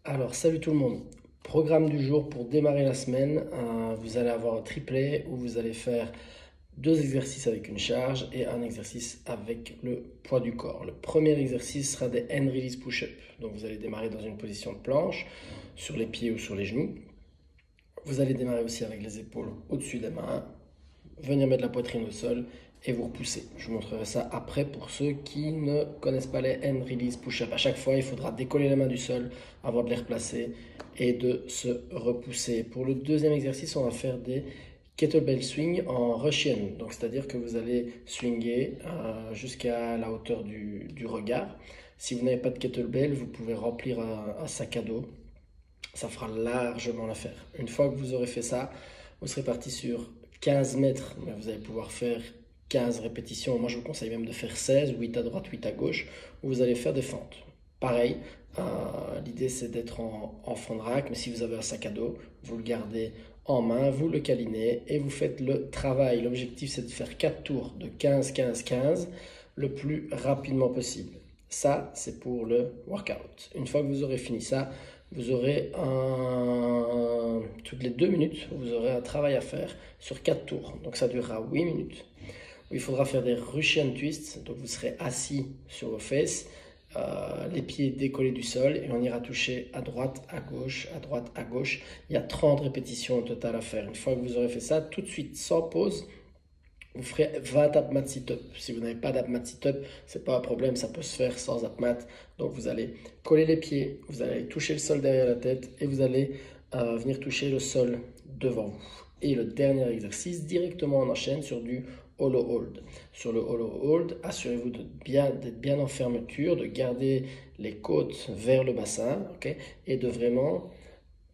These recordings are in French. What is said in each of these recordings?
Alors, salut tout le monde. Programme du jour pour démarrer la semaine. Vous allez avoir un triplet où vous allez faire deux exercices avec une charge et un exercice avec le poids du corps. Le premier exercice sera des hand release push-up. Donc, vous allez démarrer dans une position de planche, sur les pieds ou sur les genoux. Vous allez démarrer aussi avec les épaules au-dessus des mains, venir mettre la poitrine au sol et vous repousser. Je vous montrerai ça après pour ceux qui ne connaissent pas les hand release push-up. À chaque fois, il faudra décoller les mains du sol avant de les replacer et de se repousser. Pour le deuxième exercice, on va faire des kettlebell swing en Russian. Donc, c'est-à-dire que vous allez swinger jusqu'à la hauteur du regard. Si vous n'avez pas de kettlebell, vous pouvez remplir un sac à dos. Ça fera largement l'affaire. Une fois que vous aurez fait ça, vous serez parti sur 15 mètres. Vous allez pouvoir faire 15 répétitions. Moi, je vous conseille même de faire 16, 8 à droite, 8 à gauche, où vous allez faire des fentes. Pareil, l'idée c'est d'être en fond de rack, mais si vous avez un sac à dos, vous le gardez en main, vous le câlinez et vous faites le travail. L'objectif c'est de faire 4 tours de 15, 15, 15 le plus rapidement possible. Ça, c'est pour le workout. Une fois que vous aurez fini ça, vous aurez toutes les 2 minutes, vous aurez un travail à faire sur 4 tours. Donc ça durera 8 minutes. Il faudra faire des Russian twists. Donc vous serez assis sur vos fesses, les pieds décollés du sol et on ira toucher à droite, à gauche, à droite, à gauche. Il y a 30 répétitions au total à faire. Une fois que vous aurez fait ça, tout de suite, sans pause, vous ferez 20 apmat sit-up. Si vous n'avez pas d'apmat sit-up, c'est pas un problème, ça peut se faire sans apmat. Donc vous allez coller les pieds, vous allez toucher le sol derrière la tête et vous allez venir toucher le sol devant vous. Et le dernier exercice, directement on enchaîne sur du hollow hold. Sur le hollow hold, assurez-vous d'être bien en fermeture, de garder les côtes vers le bassin, okay, et de vraiment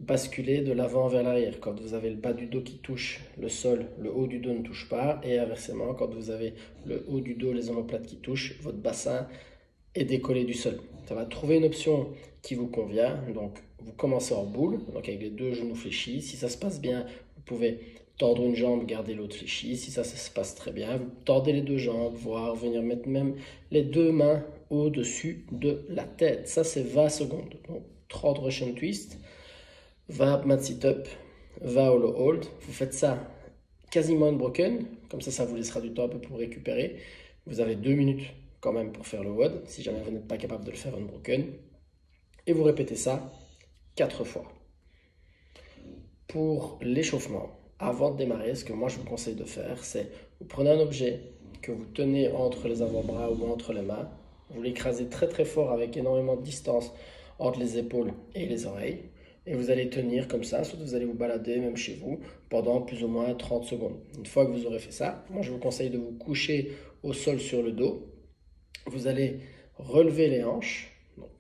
basculer de l'avant vers l'arrière. Quand vous avez le bas du dos qui touche le sol, le haut du dos ne touche pas. Et inversement, quand vous avez le haut du dos, les omoplates qui touchent, votre bassin est décollé du sol. Ça va trouver une option qui vous convient. Donc, vous commencez en boule, donc avec les deux genoux fléchis. Si ça se passe bien, vous pouvez tordre une jambe, garder l'autre fléchie. Si ça se passe très bien, vous tordez les deux jambes, voire venir mettre même les deux mains au-dessus de la tête. Ça, c'est 20 secondes. Donc, 30 Russian twist. 20 mat sit-up, 20 hollow hold. Vous faites ça quasiment unbroken. Comme ça vous laissera du temps un peu pour récupérer. Vous avez 2 minutes quand même pour faire le WOD, si jamais vous n'êtes pas capable de le faire unbroken. Et vous répétez ça 4 fois. Pour l'échauffement, avant de démarrer, ce que moi je vous conseille de faire, c'est vous prenez un objet que vous tenez entre les avant-bras ou entre les mains. Vous l'écrasez très très fort avec énormément de distance entre les épaules et les oreilles. Et vous allez tenir comme ça, soit vous allez vous balader même chez vous pendant plus ou moins 30 secondes. Une fois que vous aurez fait ça, moi je vous conseille de vous coucher au sol sur le dos. Vous allez relever les hanches, donc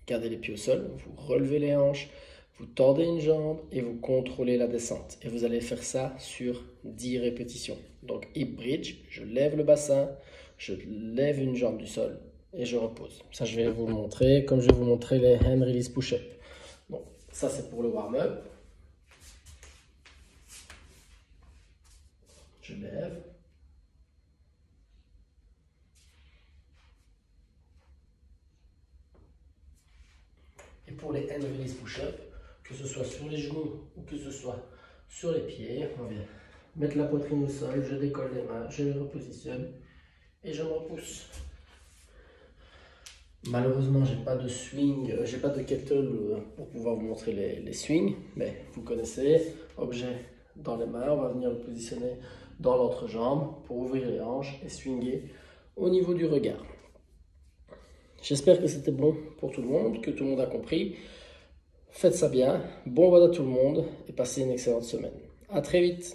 gardez les pieds au sol, vous relevez les hanches, vous tordez une jambe et vous contrôlez la descente. Et vous allez faire ça sur 10 répétitions. Donc hip bridge, je lève le bassin, je lève une jambe du sol et je repose. Ça je vais vous le montrer, comme je vais vous montrer les hand release push-up. Donc, ça, c'est pour le warm-up. Je lève. Et pour les hand release push-up, que ce soit sur les genoux ou que ce soit sur les pieds, on vient mettre la poitrine au sol, je décolle les mains, je les repositionne et je me repousse. Malheureusement, j'ai pas de swing, j'ai pas de kettle pour pouvoir vous montrer les swings, mais vous connaissez, objet dans les mains, on va venir le positionner dans l'entrejambe pour ouvrir les hanches et swinger au niveau du regard. J'espère que c'était bon pour tout le monde, que tout le monde a compris. Faites ça bien, bon WOD à tout le monde et passez une excellente semaine. À très vite.